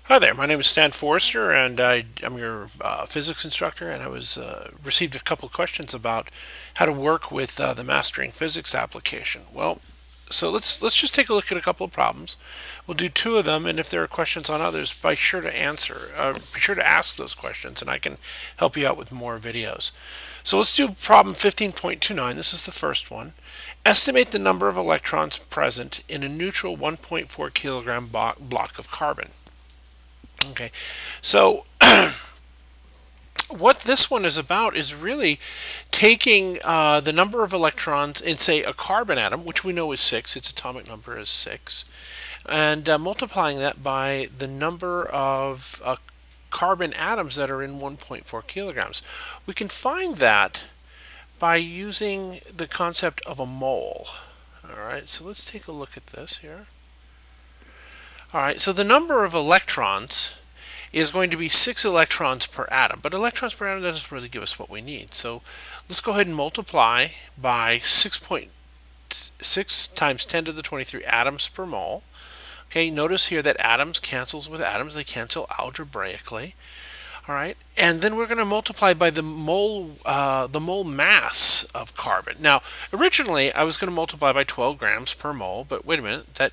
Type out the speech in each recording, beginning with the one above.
Hi there, my name is Stan Forrester, and I'm your physics instructor. And I was received a couple of questions about how to work with the Mastering Physics application. Well, so let's just take a look at a couple of problems. We'll do two of them, and if there are questions on others, be sure to ask those questions, and I can help you out with more videos. So let's do problem 15.29. This is the first one. Estimate the number of electrons present in a neutral 1.4 kilogram block of carbon. Okay, so what this one is about is really taking the number of electrons in, say, a carbon atom, which we know is 6, its atomic number is 6, and multiplying that by the number of carbon atoms that are in 1.4 kilograms. We can find that by using the concept of a mole. All right, so let's take a look at this here. All right, so the number of electrons is going to be 6 electrons per atom. But electrons per atom doesn't really give us what we need. So let's go ahead and multiply by 6.6 times 10 to the 23 atoms per mole. Okay, notice here that atoms cancels with atoms. They cancel algebraically. All right, and then we're going to multiply by the mole mass of carbon. Now, originally I was going to multiply by 12 grams per mole, but wait a minute, that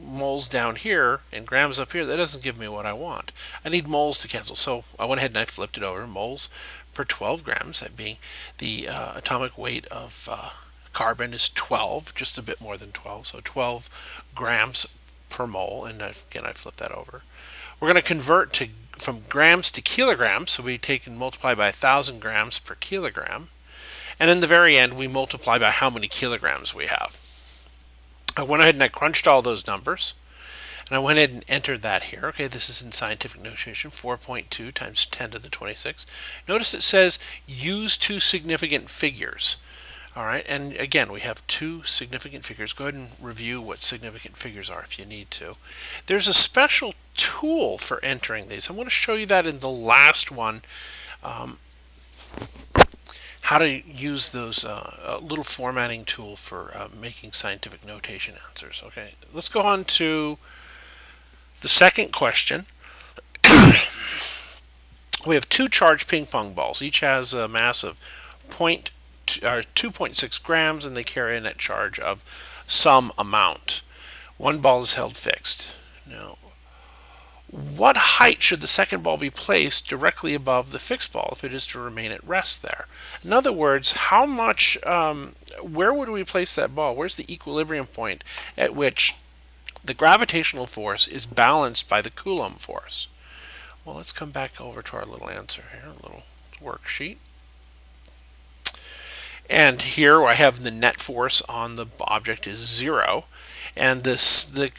moles down here and grams up here, that doesn't give me what I want. I need moles to cancel, so I went ahead and I flipped it over. Moles per 12 grams, that being the atomic weight of carbon is 12, just a bit more than 12, so 12 grams per mole, and again I flipped that over. We're going to convert from grams to kilograms, so we take and multiply by 1,000 grams per kilogram, and in the very end we multiply by how many kilograms we have. I went ahead and I crunched all those numbers, and I went ahead and entered that here. Okay, this is in scientific notation, 4.2 times 10 to the 26. Notice it says use two significant figures. All right, and again, we have two significant figures. Go ahead and review what significant figures are if you need to. There's a special tool for entering these. I'm going to show you that in the last one, how to use those little formatting tool for making scientific notation answers. Okay, let's go on to the second question. We have two charged ping pong balls. Each has a mass of 2.6 grams, and they carry a net charge of some amount. One ball is held fixed. Now, what height should the second ball be placed directly above the fixed ball if it is to remain at rest there? In other words, how much, where would we place that ball? Where's the equilibrium point at which the gravitational force is balanced by the Coulomb force? Well, let's come back over to our little answer here, a little worksheet. And here I have the net force on the object is 0, and the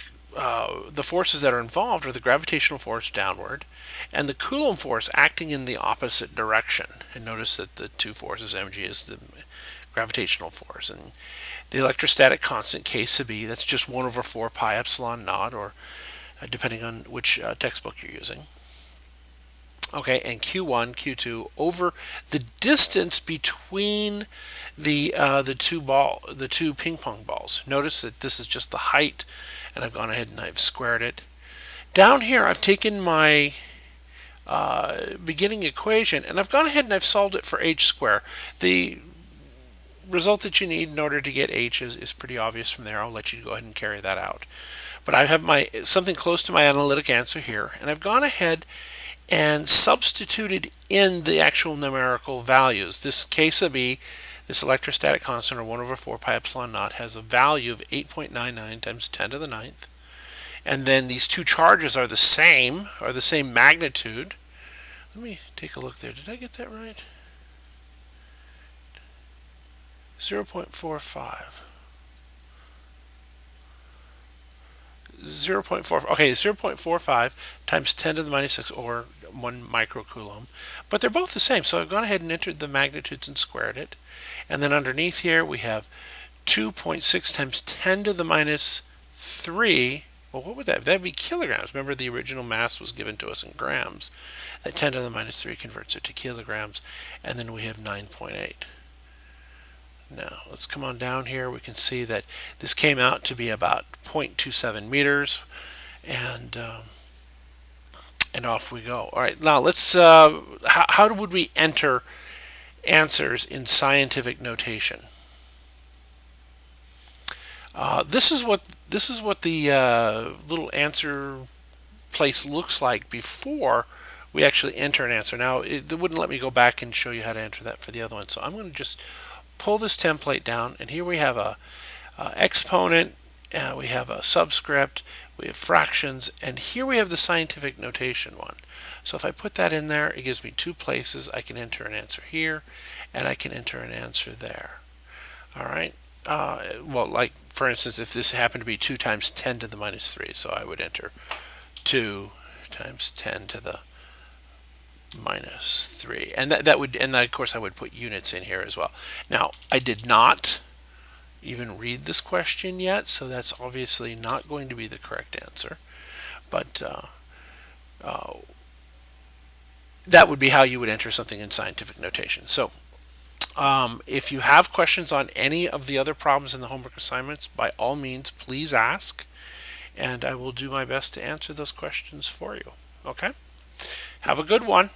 forces that are involved are the gravitational force downward and the Coulomb force acting in the opposite direction. And notice that the two forces, mg is the gravitational force, and the electrostatic constant K sub e, that's just 1 over 4 pi epsilon naught, or depending on which textbook you're using. Okay, and Q1, Q2 over the distance between the two ping pong balls. Notice that this is just the height, and I've gone ahead and I've squared it. Down here, I've taken my beginning equation, and I've gone ahead and I've solved it for h squared. The result that you need in order to get h is pretty obvious from there. I'll let you go ahead and carry that out. But I have something close to my analytic answer here, and I've gone ahead and substituted in the actual numerical values. This K sub e, this electrostatic constant, or 1 over 4 pi epsilon naught, has a value of 8.99 times 10 to the 9th. And then these two charges are the same magnitude. Let me take a look there. Did I get that right? 0.45. 0.4, okay, 0.45 times 10 to the minus 6, or 1 microcoulomb. But they're both the same, so I've gone ahead and entered the magnitudes and squared it. And then underneath here we have 2.6 times 10 to the minus 3. Well, what would that be? That would be kilograms. Remember, the original mass was given to us in grams. That 10 to the minus 3 converts it to kilograms. And then we have 9.8. Now, let's come on down here. We can see that this came out to be about 0.27 meters. And And off we go. All right, now let's, how would we enter answers in scientific notation? This is what the little answer place looks like before we actually enter an answer. Now, it wouldn't let me go back and show you how to enter that for the other one, so I'm going to just pull this template down, and here we have a exponent, we have a subscript, we have fractions, and here we have the scientific notation one. So if I put that in there, it gives me two places. I can enter an answer here, and I can enter an answer there. All right. Well, like for instance, if this happened to be 2 times 10 to the minus 3, so I would enter 2 times 10 to the minus 3, and that would, and that, of course I would put units in here as well. Now, I did not even read this question yet, so that's obviously not going to be the correct answer, but that would be how you would enter something in scientific notation. So if you have questions on any of the other problems in the homework assignments, by all means, please ask, and I will do my best to answer those questions for you. Okay? Have a good one.